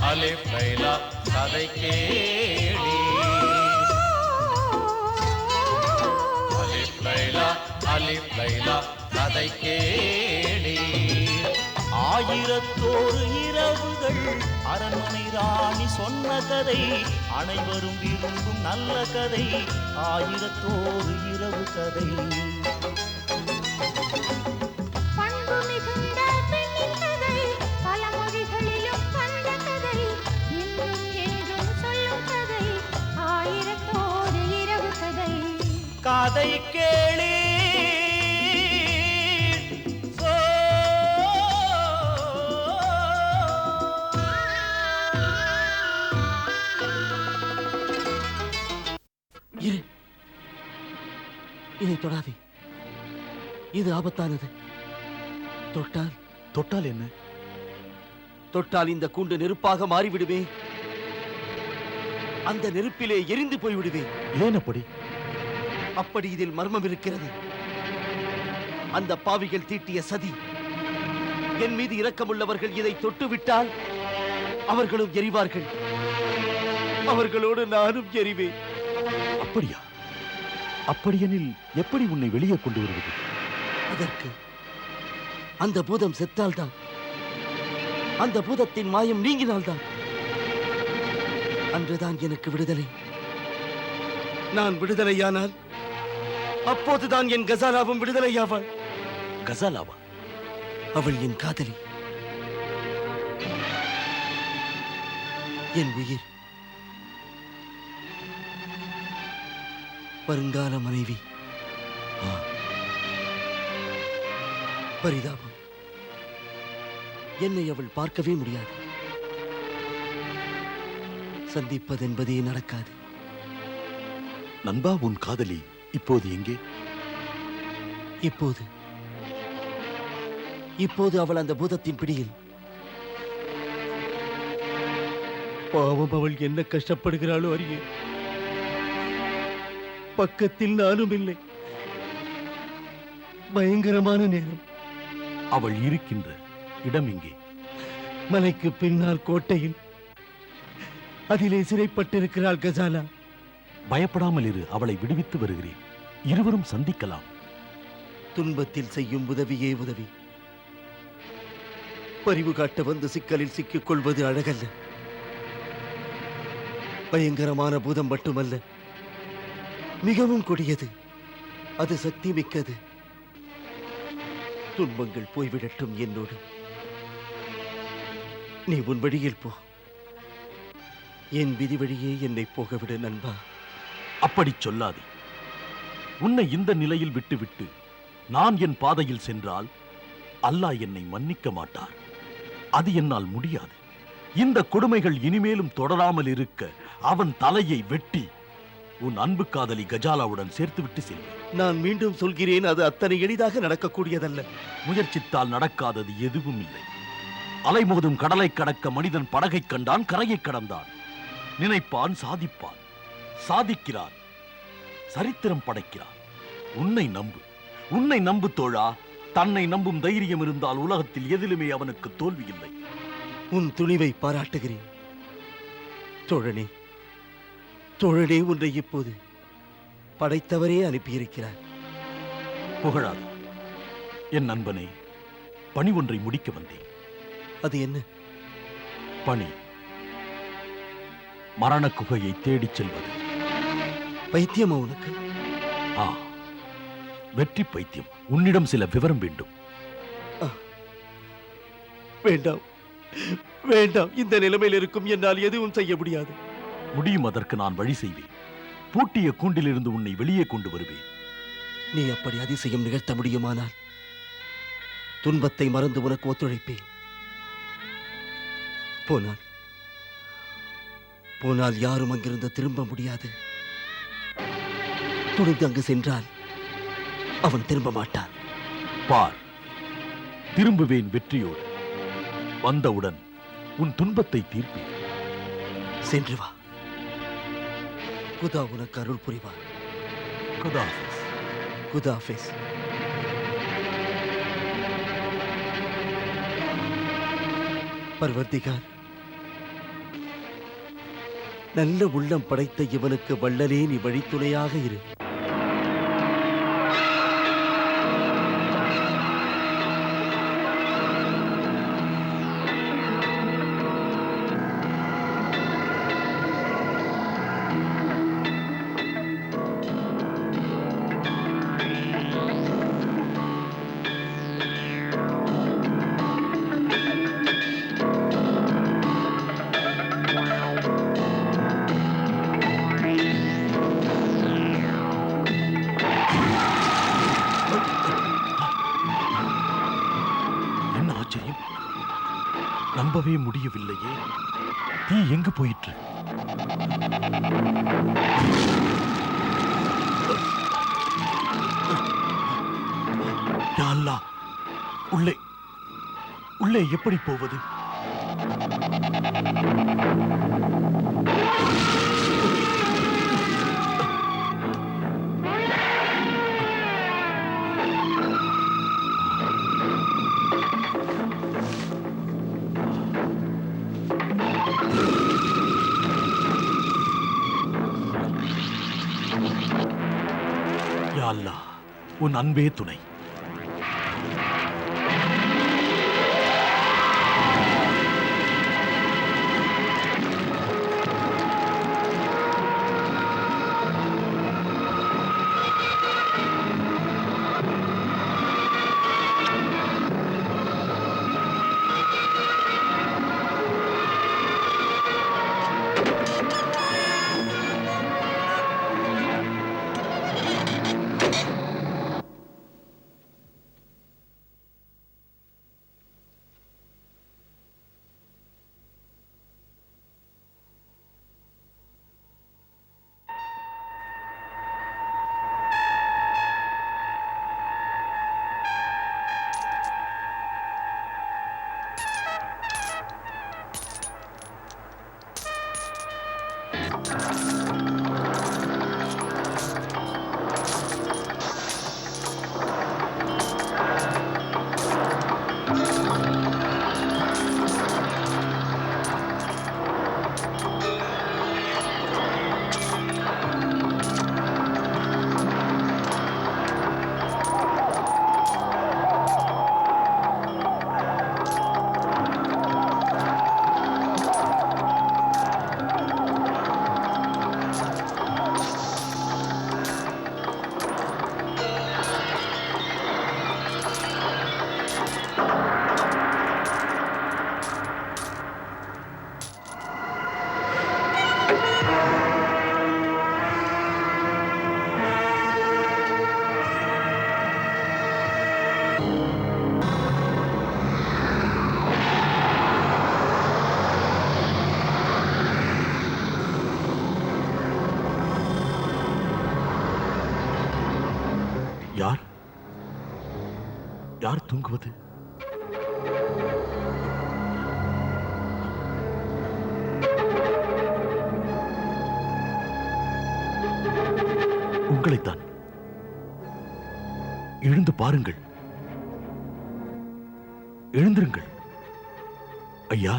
அலிஃப் லைலா கதை கேளி. அலிஃப் லைலா அலிஃப் லைலா கதை கேளி. ஆயிரத்தோரு இரவுகள் அரண்மனை ராணி சொன்ன கதை, அனைவரும் விரும்பும் நல்ல கதை, ஆயிரத்தோரு இரவு கதை. கதை கேளி. இரு, இதை தொடாதே, இது ஆபத்தானது. தொட்டால் தொட்டால் என்ன? தொட்டால் இந்த கூண்டு நெருப்பாக மாறிவிடுவே. அந்த நெருப்பிலே எரிந்து போய்விடுவே. ஏன் அப்படி? அப்படி இதில் மர்மம் இருக்கிறது. அந்த பாவிகள் தீட்டிய சதி. என் மீது இரக்கமுள்ளவர்கள் இதை தொட்டுவிட்டால் அவர்களும் எரிவார்கள். அவர்களோடு நானும் எரிவேன். அப்படியா? அப்படியெனில் எப்படி உன்னை வெளியே கொண்டு வருவது? அதற்கு அந்த பூதம் செத்தால்தான், அந்த பூதத்தின் மாயம் நீங்கினால்தான். அன்றுதான் எனக்கு விடுதலை. நான் விடுதலையானால் அப்போதுதான் என் கசாலாவும் விடுதலையாவாள். கசாலாவா? அவள் என் காதலி, என் உயிர், வருங்கால மனைவி. பரிதாபம், என்னை அவள் பார்க்கவே முடியாது. சந்திப்பதென்பதே நடக்காது. நண்பா, உன் காதலி இப்போது எங்கே? இப்போது அவள் அந்த பூதத்தின் பிடியில். பாவம், அவள் என்ன கஷ்டப்படுகிறாளோ அறிய. பக்கத்தில் நானும் இல்லை. பயங்கரமான நேரம். அவள் இருக்கின்ற இடம் எங்கே? மலைக்கு பின்னால் கோட்டையில். அதிலே சிறைப்பட்டிருக்கிறாள் கஜாலா. பயப்படாமல் இரு, அவளை விடுவித்து வருகிறேன். இருவரும் சந்திக்கலாம். துன்பத்தில் செய்யும் உதவியே உதவி. பரிவு காட்ட வந்து சிக்கலில் சிக்கிக் கொள்வது அழகல்ல. பயங்கரமான பூதம் மட்டுமல்ல, மிகவும் கொடியது. அது சக்தி மிக்கது. துன்பங்கள் போய்விடட்டும் என்னோடு. நீ உன் வழியில் போ. என் விதி வழியே என்னை போகவிட நண்பா. அப்படி சொல்லாதே. உன்னை இந்த நிலையில் விட்டுவிட்டு நான் என் பாதையில் சென்றால் அல்லாஹ் என்னை மன்னிக்க மாட்டார். அது என்னால் முடியாது. இந்த கொடுமைகள் இனிமேலும் தொடராமல் இருக்க அவன் தலையை வெட்டி உன் அன்பு காதலி கஜாலாவுடன் சேர்த்துவிட்டு செல்வேன். நான் மீண்டும் சொல்கிறேன், அது அத்தனை எளிதாக நடக்கக்கூடியதல்ல. முயற்சித்தால் நடக்காதது எதுவும் இல்லை. அலைமோதும் கடலை கடக்க மனிதன் படகை கண்டான், கரையை கடந்தான். நினைப்பான், சாதிப்பான், சாதிக்கிறான், சரித்திரம் படைக்கிறான். உன்னை நம்பு, உன்னை நம்பு தோழா. தன்னை நம்பும் தைரியம் இருந்தால் உலகத்தில் எதிலுமே அவனுக்கு தோல்வி இல்லை. உன் துணிவை பாராட்டுகிறேன் தோழனே. தோழனே, உன்னை இப்போது படைத்தவரே அனுப்பியிருக்கிறார். புகழாது என் நண்பனே. பணி ஒன்றை முடிக்க வந்தேன். அது என்ன பணி? மரண குகையை தேடிச் செல்வது. பைத்தியமா உனக்கு? ஆ, வெற்றி பைத்தியம். உன்னிடம் சில விவரம் வேண்டும். வேண்டாம் வேண்டாம், இந்த நிலைமையில் இருக்கும் என்னால் எதுவும் செய்ய முடியாது. முடியும், அதற்கு நான் வழி செய்வேன். பூட்டிய கூண்டிலிருந்து உன்னை வெளியே கொண்டு வருவேன். நீ அப்படி அதிசயம் நிகழ்த்த முடியுமானால் துன்பத்தை மறந்து உனக்கு ஒத்துழைப்பேன். போனால் யாரும் அங்கிருந்து திரும்ப முடியாது. துணிந்து அங்கு சென்றால் அவன் திரும்ப மாட்டான். பார், திரும்புவேன் வெற்றியோடு. வந்தவுடன் உன் துன்பத்தை தீர்ப்பேன். சென்று வா. குதா உனக்கு அருள் புரிவார். குதாஃபிஸ். குதாஃபிஸ். பர்வர்திகார், நல்ல உள்ளம் படைத்த இவனுக்கு வள்ளலே நீ வழித்துணையாக இரு. என்ன ஆச்சரியம்! நம்பவே முடியவில்லையே. தீ எங்கு போயிற்று? யா அல்லாஹ்! உள்ளே உள்ளே எப்படி போவது? யா அல்லாஹ், உன் அன்பே துணை. யார் யார் தூங்குவது? உங்களைத்தான். எழுந்து பாருங்கள், எழுந்திருங்கள் ஐயா.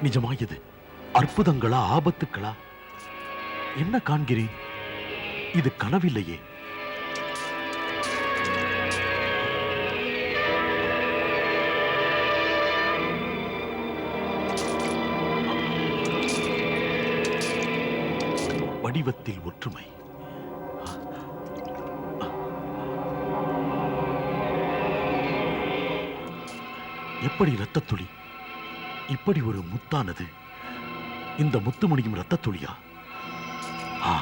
நிஜமா இது அற்புதங்களா, ஆபத்துக்களா? என்ன காண்கிறேன்? இது கனவில்லையே. வடிவத்தில் ஒற்றுமை. எப்படி இரத்தத் துளி இப்படி ஒரு முத்தானது? இந்த முத்துமணியும் இரத்தத் துளியா? ஆ,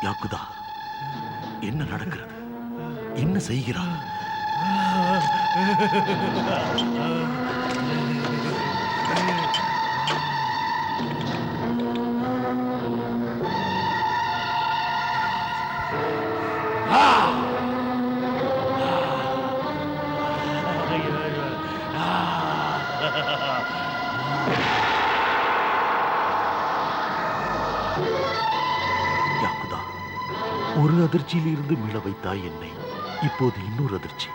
யாக்குதா, என்ன நடக்கிறது? என்ன செய்கிறார்? அதிர்ச்சியில் இருந்து மீள வைத்தாய் என்னை. இப்போது இன்னொரு அதிர்ச்சி.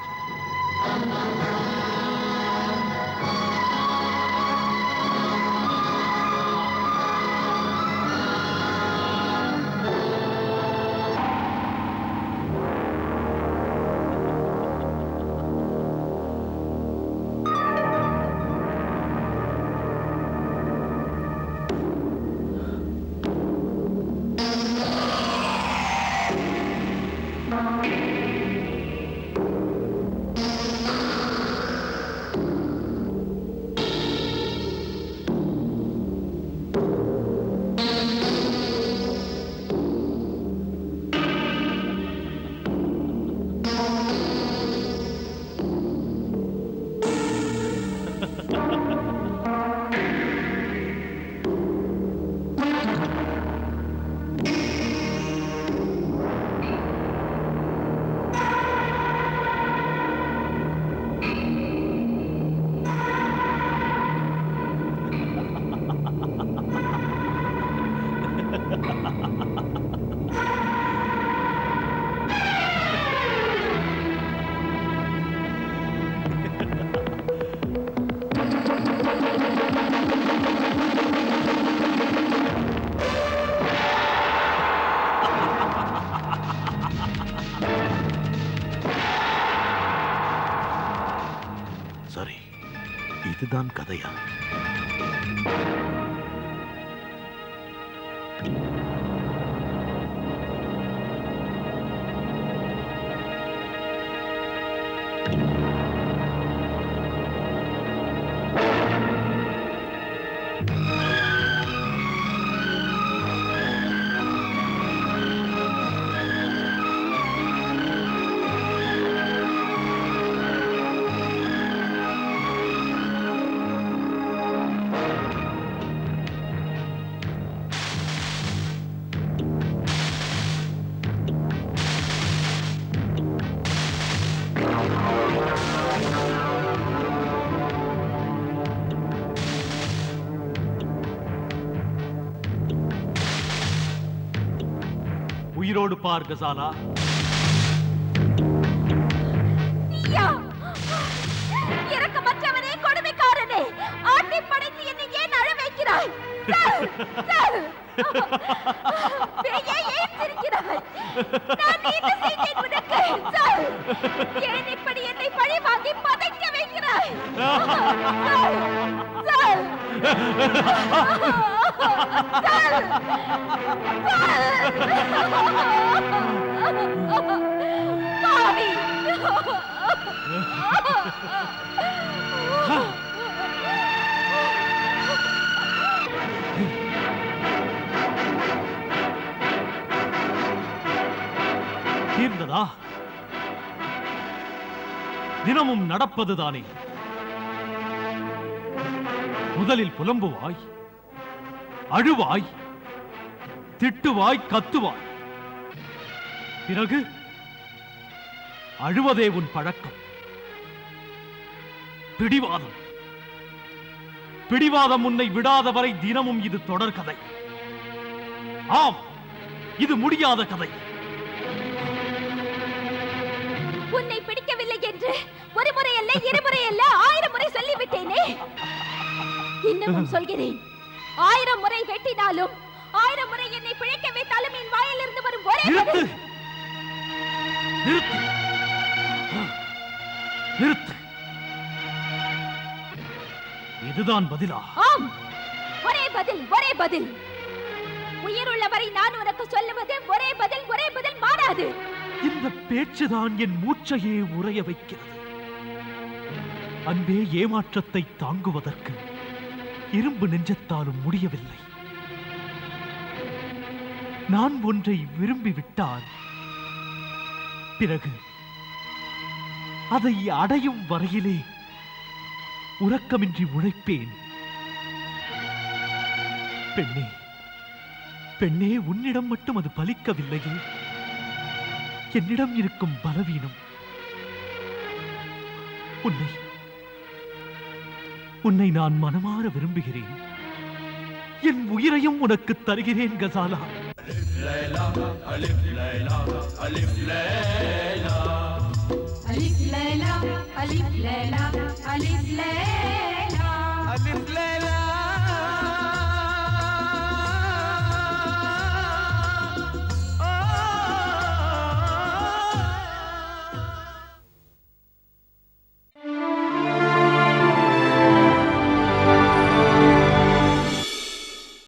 சரி, இதுதான் கதையா? உயிரோடு பார் கசாலா. இரக்கமற்றவனே, கொடுமைக்காரனே, ஆட்டி படைத்து என்னை ஏன் அழ வைக்கிறாய்? பேயே, ஏன் சிரிக்கிறாய்? நான் என்ன செய்தேன் உனக்கு? ஏன் இப்படி என்னை பழி வாங்கி பதைக்க வைக்கிறாய்? பாவி! தீர்ந்ததா? தினமும் நடப்பதுதானே. முதலில் புலம்புவாய், அழுவாய், திட்டுவாய், கத்துவாய். பிறகு அழுவதே உன் பழக்கம். பிடிவாதம் பிடிவாதம் உன்னை விடாதவரை தினமும் இது தொடர்கதை. ஆம், இது முடியாத கதை. உன்னை பிடிக்கவில்லை என்று ஒரு முறை அல்ல, இருமுறை அல்ல, 1000 முறை சொல்லிவிட்டேனே. இன்னமும் சொல்கிறேன். 1000 முறை வெட்டினாலும் 1000 முறை என்னை பிழைக்க வைத்தாலும் என் வாயிலிருந்து வரும் ஒரே நிறுத்து! நிறுத்து! நிறுத்து! இதுதான் பதிலா? ஆம், ஒரே பதில், ஒரே பதில். உயிருள்ளவரை நான் உனக்கு சொல்லுவது ஒரே பதில், ஒரே பதில் மாறாது. இந்த பேச்சுதான் என் மூச்சையே உறைய வைக்கிறது. அன்பே, ஏமாற்றத்தை தாங்குவதற்கு இரும்பு நெஞ்சத்தாலும் முடியவில்லை. நான் ஒன்றை விரும்பிவிட்டால் பிறகு அதை அடையும் வரையிலே உறக்கமின்றி உழைப்பேன். பெண்ணே, பெண்ணே, உன்னிடம் மட்டும் அது பலிக்கவில்லையே. என்னிடம் இருக்கும் பலவீனம் உன்னை நான் மனமாற விரும்புகிறேன். என் உயிரையும் உனக்கு தருகிறேன் கசாலா. ألف ليلى ألف ليلى ألف ليلى ألف ليلى